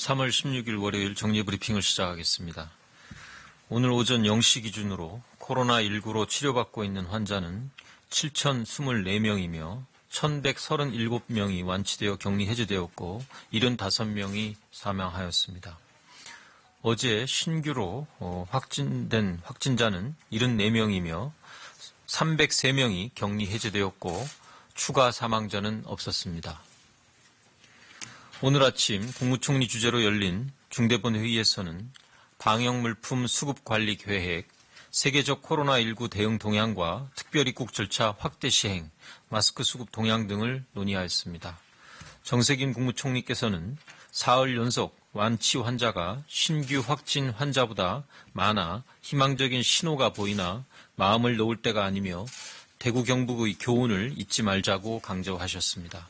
3월 16일 월요일 정리브리핑을 시작하겠습니다. 오늘 오전 0시 기준으로 코로나19로 치료받고 있는 환자는 7,024명이며 1,137명이 완치되어 격리 해제되었고 75명이 사망하였습니다. 어제 신규로 확진된 확진자는 74명이며 303명이 격리 해제되었고 추가 사망자는 없었습니다. 오늘 아침 국무총리 주재로 열린 중대본 회의에서는 방역물품 수급관리 계획, 세계적 코로나19 대응 동향과 특별입국 절차 확대 시행, 마스크 수급 동향 등을 논의하였습니다. 정세균 국무총리께서는 사흘 연속 완치 환자가 신규 확진 환자보다 많아 희망적인 신호가 보이나 마음을 놓을 때가 아니며 대구 경북의 교훈을 잊지 말자고 강조하셨습니다.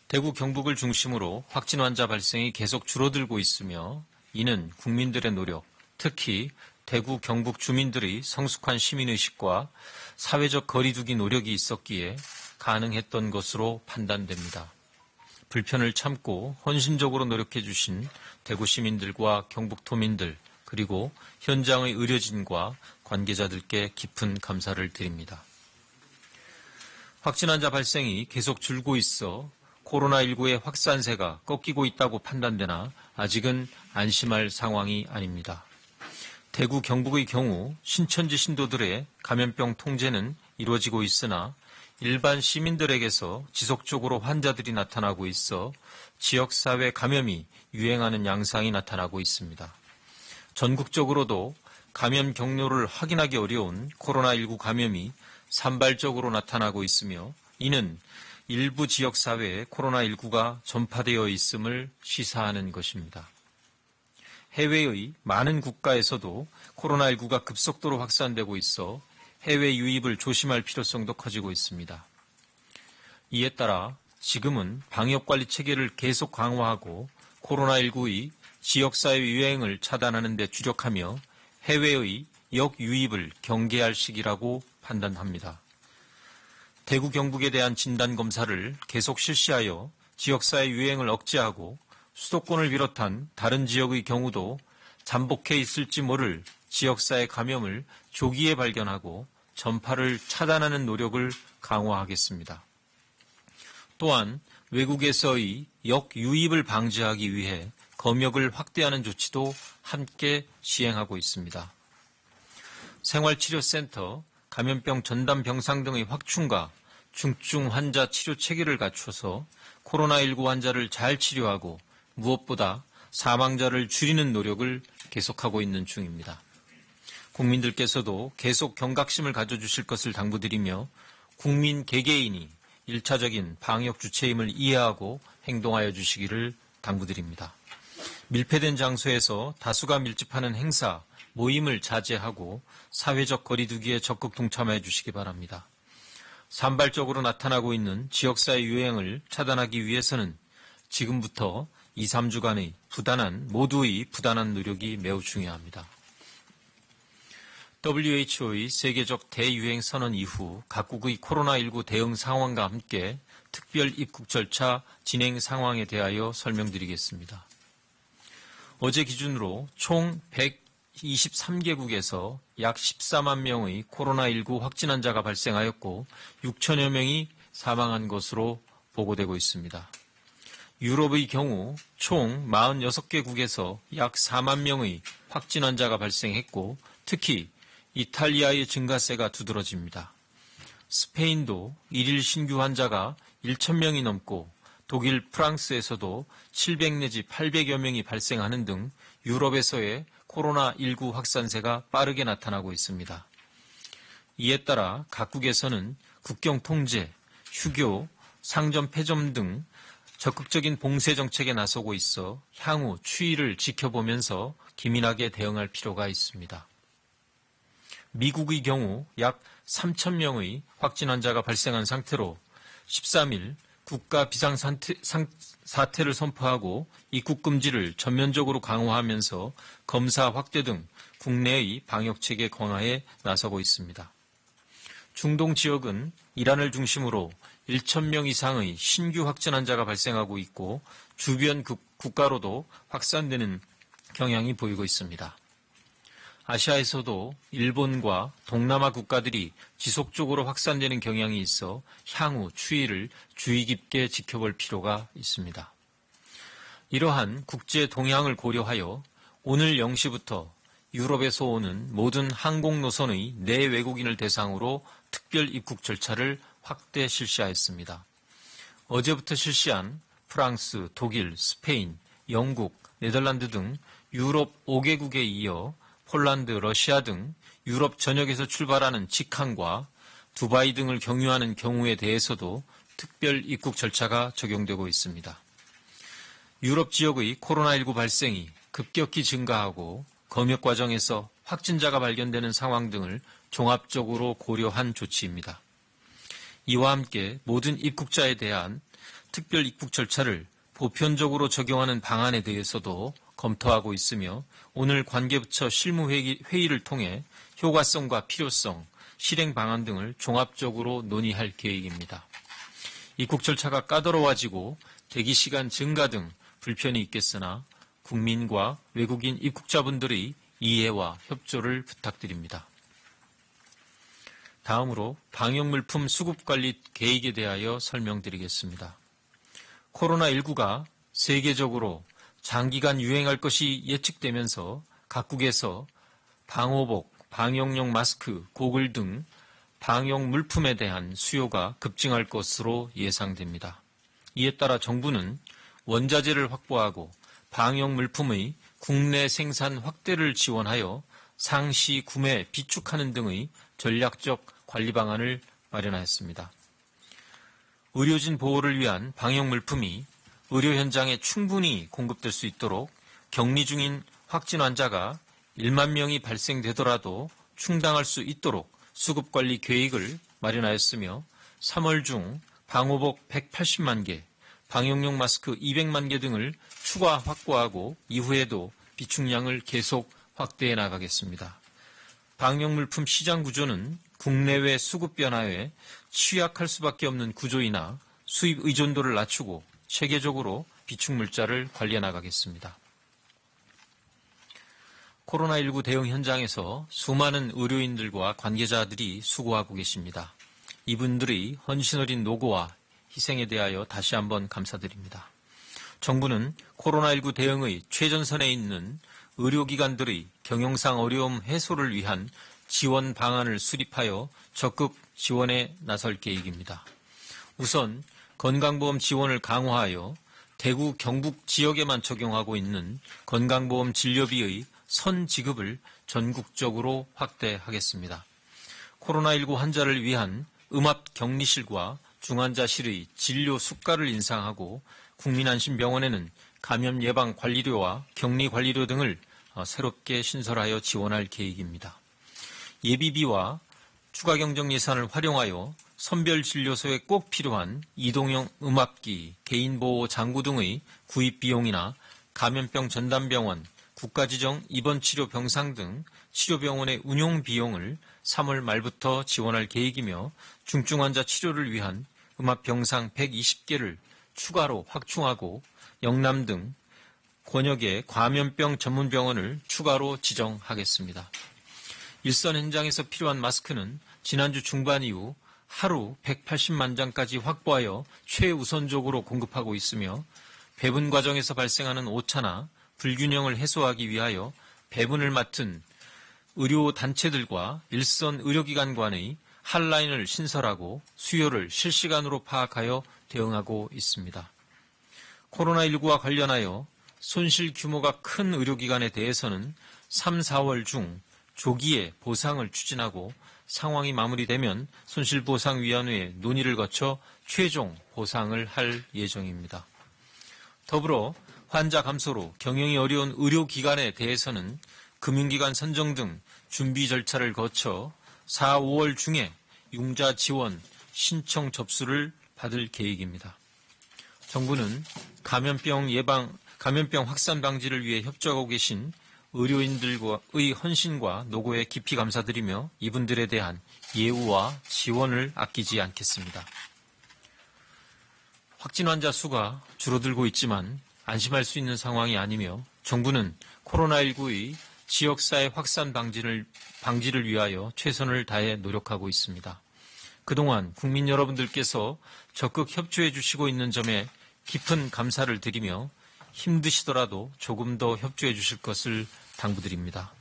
대구 경북을 중심으로 확진 환자 발생이 계속 줄어들고 있으며 이는 국민들의 노력, 특히 대구 경북 주민들의 성숙한 시민의식과 사회적 거리두기 노력이 있었기에 가능했던 것으로 판단됩니다. 불편을 참고 헌신적으로 노력해 주신 대구 시민들과 경북도민들 그리고 현장의 의료진과 관계자들께 깊은 감사를 드립니다. 확진 환자 발생이 계속 줄고 있어 코로나19의 확산세가 꺾이고 있다고 판단되나 아직은 안심할 상황이 아닙니다. 대구 경북의 경우 신천지 신도들의 감염병 통제는 이루어지고 있으나 일반 시민들에게서 지속적으로 환자들이 나타나고 있어 지역사회 감염이 유행하는 양상이 나타나고 있습니다. 전국적으로도 감염 경로를 확인하기 어려운 코로나19 감염이 산발적으로 나타나고 있으며 이는 일부 지역사회에 코로나19가 전파되어 있음을 시사하는 것입니다. 해외의 많은 국가에서도 코로나19가 급속도로 확산되고 있어 해외 유입을 조심할 필요성도 커지고 있습니다. 이에 따라 지금은 방역관리 체계를 계속 강화하고 코로나19의 지역사회 유행을 차단하는 데 주력하며 해외의 역유입을 경계할 시기라고 판단합니다. 대구 경북에 대한 진단검사를 계속 실시하여 지역사회 유행을 억제하고 수도권을 비롯한 다른 지역의 경우도 잠복해 있을지 모를 지역사회 감염을 조기에 발견하고 전파를 차단하는 노력을 강화하겠습니다. 또한 외국에서의 역유입을 방지하기 위해 검역을 확대하는 조치도 함께 시행하고 있습니다. 생활치료센터, 감염병 전담 병상 등의 확충과 중증 환자 치료 체계를 갖춰서 코로나19 환자를 잘 치료하고 무엇보다 사망자를 줄이는 노력을 계속하고 있는 중입니다. 국민들께서도 계속 경각심을 가져주실 것을 당부드리며 국민 개개인이 1차적인 방역 주체임을 이해하고 행동하여 주시기를 당부드립니다. 밀폐된 장소에서 다수가 밀집하는 행사, 모임을 자제하고 사회적 거리두기에 적극 동참해 주시기 바랍니다. 산발적으로 나타나고 있는 지역사회 유행을 차단하기 위해서는 지금부터 2, 3주간의 모두의 부단한 노력이 매우 중요합니다. WHO의 세계적 대유행 선언 이후 각국의 코로나19 대응 상황과 함께 특별 입국 절차 진행 상황에 대하여 설명드리겠습니다. 어제 기준으로 총 123개국에서 약 14만 명의 코로나19 확진 환자가 발생하였고 6천여 명이 사망한 것으로 보고되고 있습니다. 유럽의 경우 총 46개국에서 약 4만 명의 확진 환자가 발생했고 특히 이탈리아의 증가세가 두드러집니다. 스페인도 일일 신규 환자가 1,000명이 넘고 독일, 프랑스에서도 700 내지 800여 명이 발생하는 등 유럽에서의 코로나19 확산세가 빠르게 나타나고 있습니다. 이에 따라 각국에서는 국경 통제, 휴교, 상점 폐점 등 적극적인 봉쇄 정책에 나서고 있어 향후 추이를 지켜보면서 기민하게 대응할 필요가 있습니다. 미국의 경우 약 3,000명의 확진 환자가 발생한 상태로 13일 국가 비상사태를 선포하고 입국 금지를 전면적으로 강화하면서 검사 확대 등 국내의 방역체계 강화에 나서고 있습니다. 중동 지역은 이란을 중심으로 1,000명 이상의 신규 확진 환자가 발생하고 있고 주변 국가로도 확산되는 경향이 보이고 있습니다. 아시아에서도 일본과 동남아 국가들이 지속적으로 확산되는 경향이 있어 향후 추이를 주의 깊게 지켜볼 필요가 있습니다. 이러한 국제 동향을 고려하여 오늘 0시부터 유럽에서 오는 모든 항공 노선의 내외국인을 대상으로 특별 입국 절차를 확대 실시하였습니다. 어제부터 실시한 프랑스, 독일, 스페인, 영국, 네덜란드 등 유럽 5개국에 이어 폴란드, 러시아 등 유럽 전역에서 출발하는 직항과 두바이 등을 경유하는 경우에 대해서도 특별 입국 절차가 적용되고 있습니다. 유럽 지역의 코로나19 발생이 급격히 증가하고 검역 과정에서 확진자가 발견되는 상황 등을 종합적으로 고려한 조치입니다. 이와 함께 모든 입국자에 대한 특별 입국 절차를 보편적으로 적용하는 방안에 대해서도 검토하고 있으며 오늘 관계부처 실무회의를 통해 효과성과 필요성, 실행 방안 등을 종합적으로 논의할 계획입니다. 입국 절차가 까다로워지고 대기시간 증가 등 불편이 있겠으나 국민과 외국인 입국자분들의 이해와 협조를 부탁드립니다. 다음으로 방역물품 수급관리 계획에 대하여 설명드리겠습니다. 코로나19가 세계적으로 장기간 유행할 것이 예측되면서 각국에서 방호복, 방역용 마스크, 고글 등 방역물품에 대한 수요가 급증할 것으로 예상됩니다. 이에 따라 정부는 원자재를 확보하고 방역물품의 국내 생산 확대를 지원하여 상시 구매, 비축하는 등의 전략적 관리 방안을 마련하였습니다. 의료진 보호를 위한 방역물품이 의료 현장에 충분히 공급될 수 있도록 격리 중인 확진 환자가 1만 명이 발생되더라도 충당할 수 있도록 수급관리 계획을 마련하였으며 3월 중 방호복 180만 개, 방역용 마스크 200만 개 등을 추가 확보하고 이후에도 비축량을 계속 확대해 나가겠습니다. 방역물품 시장 구조는 국내외 수급 변화에 취약할 수밖에 없는 구조이나 수입 의존도를 낮추고 체계적으로 비축물자를 관리해 나가겠습니다. 코로나19 대응 현장에서 수많은 의료인들과 관계자들이 수고하고 계십니다. 이분들의 헌신 어린 노고와 희생에 대하여 다시 한번 감사드립니다. 정부는 코로나19 대응의 최전선에 있는 의료기관들의 경영상 어려움 해소를 위한 지원 방안을 수립하여 적극 지원에 나설 계획입니다. 우선 건강보험 지원을 강화하여 대구, 경북 지역에만 적용하고 있는 건강보험 진료비의 선지급을 전국적으로 확대하겠습니다. 코로나19 환자를 위한 음압격리실과 중환자실의 진료 수가를 인상하고 국민안심병원에는 감염 예방 관리료와 격리 관리료 등을 새롭게 신설하여 지원할 계획입니다. 예비비와 추가 경정 예산을 활용하여 선별진료소에 꼭 필요한 이동형 음압기, 개인보호 장구 등의 구입 비용이나 감염병 전담병원, 국가지정 입원치료 병상 등 치료병원의 운용 비용을 3월 말부터 지원할 계획이며 중증환자 치료를 위한 음압병상 120개를 추가로 확충하고 영남 등 권역의 감염병 전문병원을 추가로 지정하겠습니다. 일선 현장에서 필요한 마스크는 지난주 중반 이후 하루 180만 장까지 확보하여 최우선적으로 공급하고 있으며 배분 과정에서 발생하는 오차나 불균형을 해소하기 위하여 배분을 맡은 의료단체들과 일선 의료기관 간의 핫라인을 신설하고 수요를 실시간으로 파악하여 대응하고 있습니다. 코로나19와 관련하여 손실 규모가 큰 의료기관에 대해서는 3, 4월 중 조기에 보상을 추진하고 상황이 마무리되면 손실보상위원회의 논의를 거쳐 최종 보상을 할 예정입니다. 더불어 환자 감소로 경영이 어려운 의료기관에 대해서는 금융기관 선정 등 준비 절차를 거쳐 4, 5월 중에 융자 지원 신청 접수를 받을 계획입니다. 정부는 감염병 확산 방지를 위해 협조하고 계신 의료인들의 헌신과 노고에 깊이 감사드리며 이분들에 대한 예우와 지원을 아끼지 않겠습니다. 확진 환자 수가 줄어들고 있지만 안심할 수 있는 상황이 아니며 정부는 코로나19의 지역사회 확산 방지를 위하여 최선을 다해 노력하고 있습니다. 그동안 국민 여러분들께서 적극 협조해 주시고 있는 점에 깊은 감사를 드리며 힘드시더라도 조금 더 협조해 주실 것을 당부드립니다.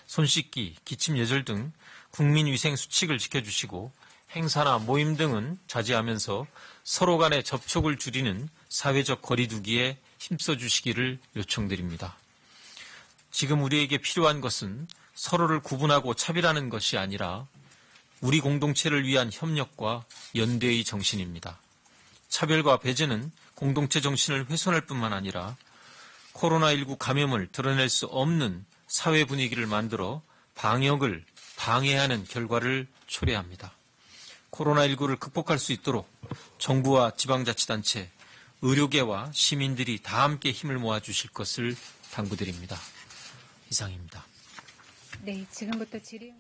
손 씻기, 기침 예절 등 국민위생 수칙을 지켜주시고 행사나 모임 등은 자제하면서 서로 간의 접촉을 줄이는 사회적 거리 두기에 힘써 주시기를 요청드립니다. 지금 우리에게 필요한 것은 서로를 구분하고 차별하는 것이 아니라 우리 공동체를 위한 협력과 연대의 정신입니다. 차별과 배제는 공동체 정신을 훼손할 뿐만 아니라 코로나19 감염을 드러낼 수 없는 사회 분위기를 만들어 방역을 방해하는 결과를 초래합니다. 코로나19를 극복할 수 있도록 정부와 지방자치단체, 의료계와 시민들이 다 함께 힘을 모아주실 것을 당부드립니다. 이상입니다. 네, 지금부터 질의